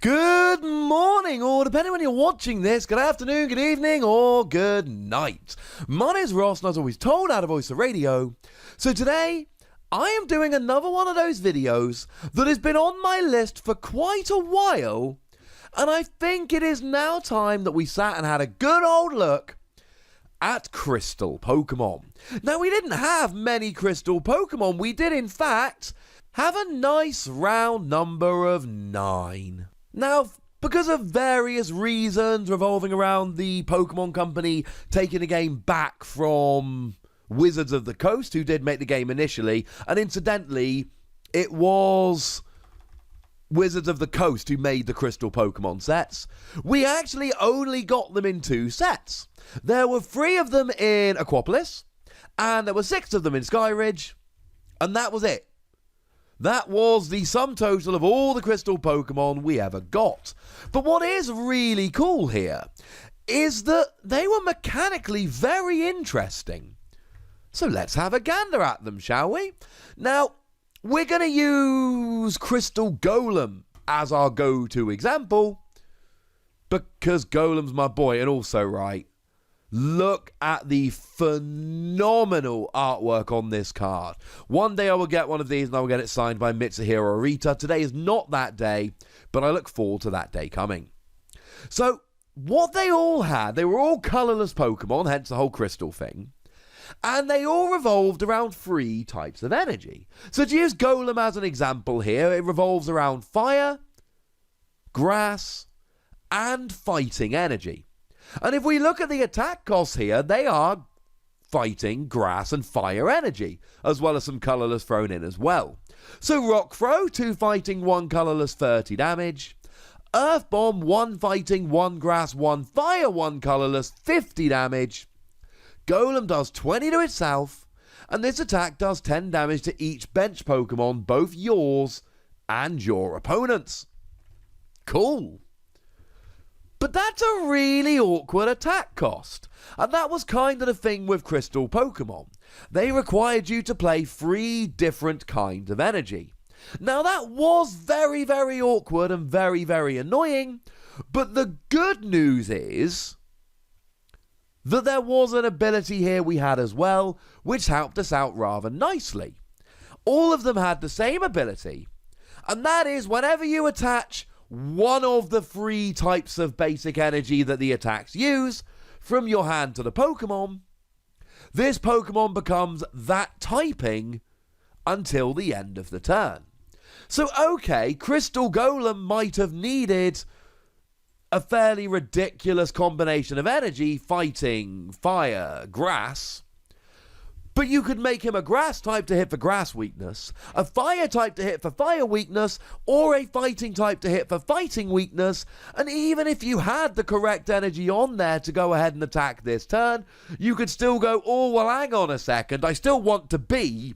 Good morning, or depending when you're watching this, good afternoon, good evening, or good night. My name is Ross, and as always told out of Voice of Radio. So today, I am doing another one of those videos that has been on my list for quite a while, and I think it is now time that we sat and had a good old look at Crystal Pokemon. Now, we didn't have many Crystal Pokemon. We did, in fact, have a nice round number of 9. Now, because of various reasons revolving around the Pokemon Company taking the game back from Wizards of the Coast, who did make the game initially, and incidentally, it was Wizards of the Coast who made the Crystal Pokemon sets, we actually only got them in 2 sets. There were 3 of them in Aquapolis, and there were 6 of them in Skyridge, and that was it. That was the sum total of all the Crystal Pokemon we ever got. But what is really cool here is that they were mechanically very interesting. So let's have a gander at them, shall we? Now, we're going to use Crystal Golem as our go-to example, because Golem's my boy, and also, right, look at the phenomenal artwork on this card. One day I will get one of these and I will get it signed by Mitsuhiro Rita. Today is not that day, but I look forward to that day coming. So, what they all had, they were all colourless Pokemon, hence the whole crystal thing. And they all revolved around 3 types of energy. So to use Golem as an example here, it revolves around fire, grass, and fighting energy. And if we look at the attack costs here, they are fighting, grass, and fire energy, as well as some colourless thrown in as well. So Rock Throw, 2 fighting, 1 colourless, 30 damage. Earth Bomb, 1 fighting, 1 grass, 1 fire, 1 colourless, 50 damage. Golem does 20 to itself, and this attack does 10 damage to each bench Pokemon, both yours and your opponent's. Cool. But that's a really awkward attack cost, and that was kind of the thing with Crystal Pokemon. They required you to play 3 different kinds of energy. Now that was very, very awkward and very, very annoying, but the good news is that there was an ability here we had as well, which helped us out rather nicely. All of them had the same ability, and that is whenever you attach one of the 3 types of basic energy that the attacks use from your hand to the Pokemon, this Pokemon becomes that typing until the end of the turn. So okay, Crystal Golem might have needed a fairly ridiculous combination of energy, fighting, fire, grass, but you could make him a grass type to hit for grass weakness, a fire type to hit for fire weakness, or a fighting type to hit for fighting weakness, and even if you had the correct energy on there to go ahead and attack this turn, you could still go, oh, well, hang on a second, I still want to be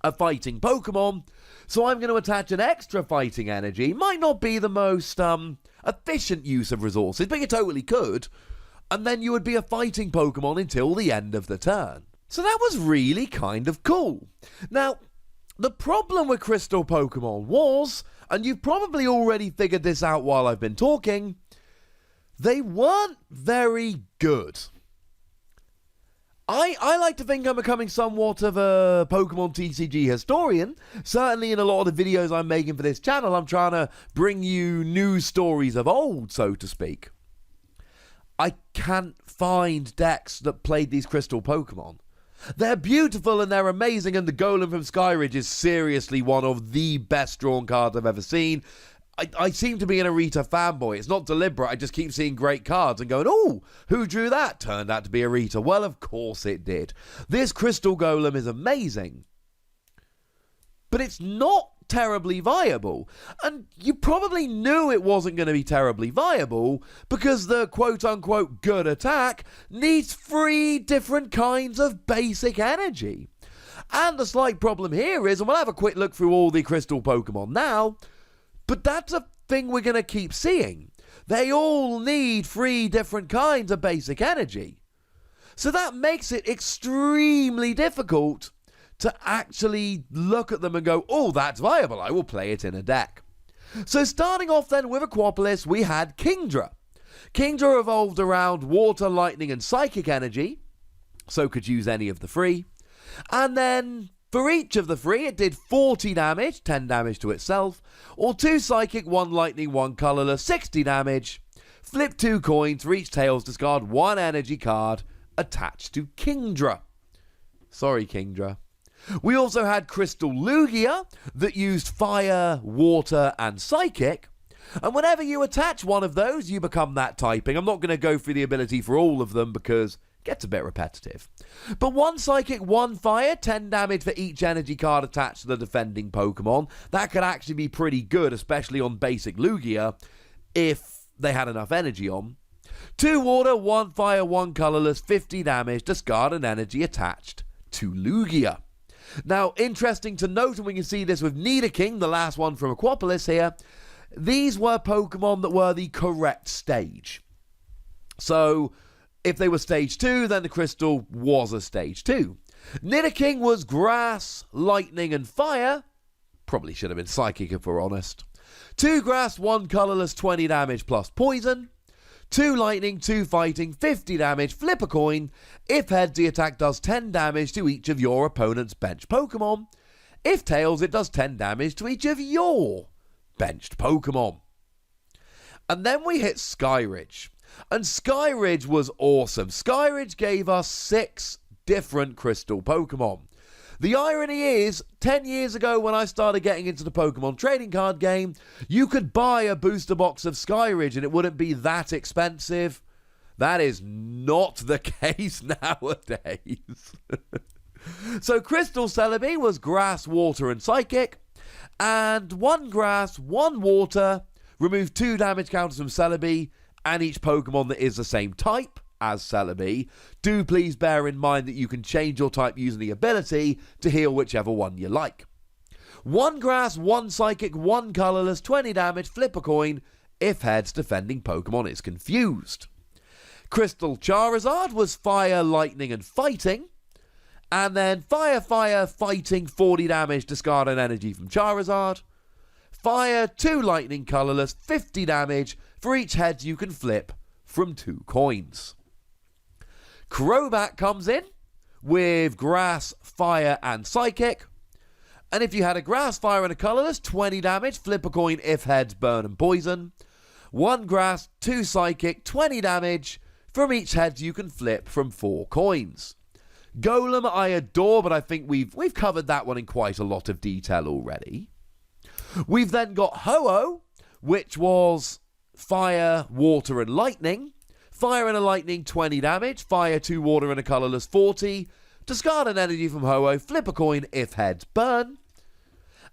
a fighting Pokemon, so I'm going to attach an extra fighting energy. Might not be the most efficient use of resources, but you totally could, and then you would be a fighting Pokemon until the end of the turn. So that was really kind of cool. Now, the problem with Crystal Pokemon was, and you've probably already figured this out while I've been talking, they weren't very good. I like to think I'm becoming somewhat of a Pokemon TCG historian. Certainly in a lot of the videos I'm making for this channel, I'm trying to bring you news stories of old, so to speak. I can't find decks that played these Crystal Pokemon. They're beautiful and they're amazing, and the Golem from Skyridge is seriously one of the best drawn cards I've ever seen. I seem to be an Arita fanboy. It's not deliberate. I just keep seeing great cards and going, oh, who drew that? Turned out to be Arita. Well, of course it did. This Crystal Golem is amazing, but it's not terribly viable. And you probably knew it wasn't going to be terribly viable because the quote-unquote good attack needs 3 different kinds of basic energy. And the slight problem here is, and we'll have a quick look through all the Crystal Pokemon now, but that's a thing we're going to keep seeing. They all need 3 different kinds of basic energy. So that makes it extremely difficult to actually look at them and go, oh, that's viable, I will play it in a deck. So starting off then with Aquapolis, we had Kingdra. Kingdra evolved around water, lightning and psychic energy, so could use any of the three. And then for each of the three, it did 40 damage, 10 damage to itself, or 2 psychic, 1 lightning, 1 colourless, 60 damage. Flip 2 coins for each tails, discard 1 energy card attached to Kingdra. Sorry, Kingdra. We also had Crystal Lugia that used fire, water and psychic. And whenever you attach one of those, you become that typing. I'm not going to go through the ability for all of them because it gets a bit repetitive. But 1 psychic, 1 fire, 10 damage for each energy card attached to the defending Pokemon. That could actually be pretty good, especially on basic Lugia, if they had enough energy on. 2 water, 1 fire, 1 colourless, 50 damage, discard an energy attached to Lugia. Now, interesting to note, and we can see this with Nidoking, the last one from Aquapolis here, these were Pokemon that were the correct stage. So, if they were stage 2, then the Crystal was a stage 2. Nidoking was grass, lightning and fire. Probably should have been psychic if we're honest. 2 grass, 1 colourless, 20 damage plus poison. 2 lightning, 2 fighting, 50 damage, flip a coin. If heads, the attack does 10 damage to each of your opponent's bench Pokemon. If tails, it does 10 damage to each of your benched Pokemon. And then we hit Skyridge. And Skyridge was awesome. Skyridge gave us 6 different crystal Pokemon. The irony is, 10 years ago when I started getting into the Pokemon trading card game, you could buy a booster box of Skyridge and it wouldn't be that expensive. That is not the case nowadays. So Crystal Celebi was grass, water and psychic. And 1 grass, 1 water, remove 2 damage counters from Celebi and each Pokemon that is the same type as Celebi. Do please bear in mind that you can change your type using the ability to heal whichever one you like. 1 grass, 1 psychic, 1 colourless, 20 damage, flip a coin. If heads, defending Pokemon is confused. Crystal Charizard was fire, lightning and fighting. And then fire, fighting, 40 damage, discard an energy from Charizard. Fire, 2 lightning, colourless, 50 damage for each heads you can flip from 2 coins. Crobat comes in with grass, fire and psychic. And if you had a grass, fire and a colourless, 20 damage, flip a coin if heads, burn and poison. 1 grass, 2 psychic, 20 damage from each heads you can flip from 4 coins. Golem I adore, but I think we've covered that one in quite a lot of detail already. We've then got Ho-Oh, which was fire, water and lightning. Fire and a lightning, 20 damage. Fire, 2 water and a colourless, 40. Discard an energy from Ho-Oh, flip a coin if heads, burn.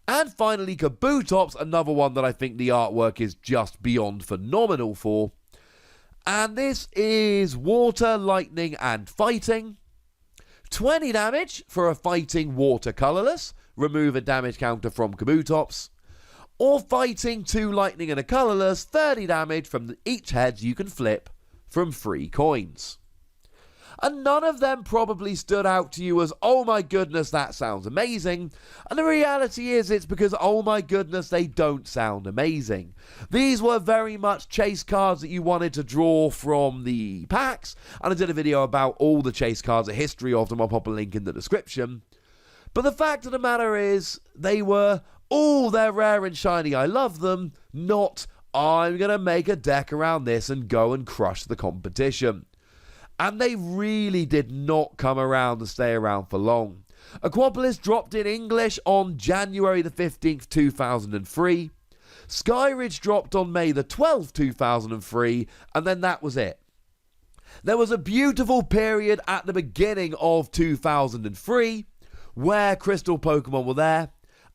And finally Kabutops, another one that I think the artwork is just beyond phenomenal for. And this is water, lightning and fighting. 20 damage for a fighting water colourless. Remove a damage counter from Kabutops. Or fighting, 2 lightning and a colourless, 30 damage from each head you can flip from 3 coins. And none of them probably stood out to you as, oh my goodness, that sounds amazing. And the reality is it's because, oh my goodness, they don't sound amazing. These were very much chase cards that you wanted to draw from the packs. And I did a video about all the chase cards, a history of them. I'll pop a link in the description. But the fact of the matter is, they were, oh, they're rare and shiny, I love them, not, I'm going to make a deck around this and go and crush the competition. And they really did not come around and stay around for long. Aquapolis dropped in English on January the 15th, 2003. Skyridge dropped on May the 12th, 2003, and then that was it. There was a beautiful period at the beginning of 2003 where Crystal Pokemon were there,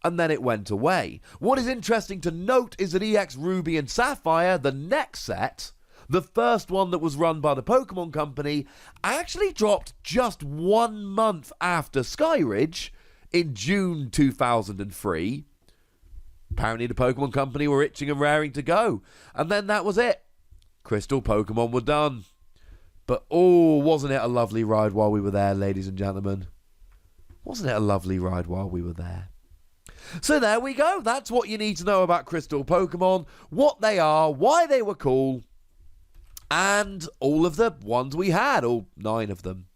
and then it went away. What is interesting to note is that EX Ruby and Sapphire, the next set, the first one that was run by the Pokemon Company, actually dropped just 1 month after Skyridge in June 2003. Apparently the Pokemon Company were itching and raring to go. And then that was it. Crystal Pokemon were done. But oh, wasn't it a lovely ride while we were there, ladies and gentlemen? Wasn't it a lovely ride while we were there? So there we go. That's what you need to know about crystal Pokemon, what they are, why they were cool, and all of the ones we had, all 9 of them.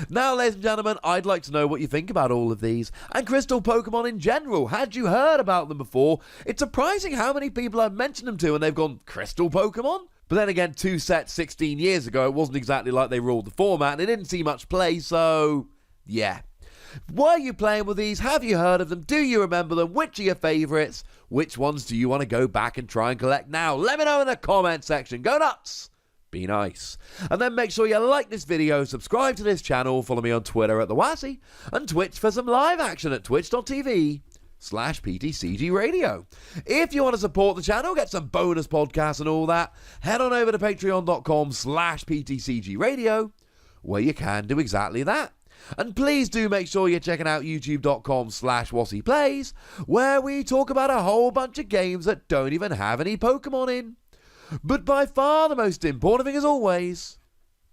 Now, ladies and gentlemen, I'd like to know what you think about all of these, and crystal Pokemon in general. Had you heard about them before? It's surprising how many people I've mentioned them to, and they've gone, crystal Pokemon? But then again, 2 sets 16 years ago, it wasn't exactly like they ruled the format, and they didn't see much play, so yeah. Were you playing with these? Have you heard of them? Do you remember them? Which are your favourites? Which ones do you want to go back and try and collect now? Let me know in the comment section. Go nuts! Be nice. And then make sure you like this video, subscribe to this channel, follow me on Twitter at TheWazzy, and Twitch for some live action at twitch.tv/PTCGRadio. If you want to support the channel, get some bonus podcasts and all that, head on over to patreon.com/PTCGRadio, where you can do exactly that. And please do make sure you're checking out youtube.com/WazzyPlays, where we talk about a whole bunch of games that don't even have any Pokemon in. But by far the most important thing, as always,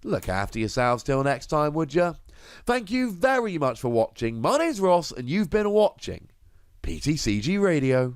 look after yourselves till next time, would you? Thank you very much for watching. My name's Ross, and you've been watching PTCG Radio.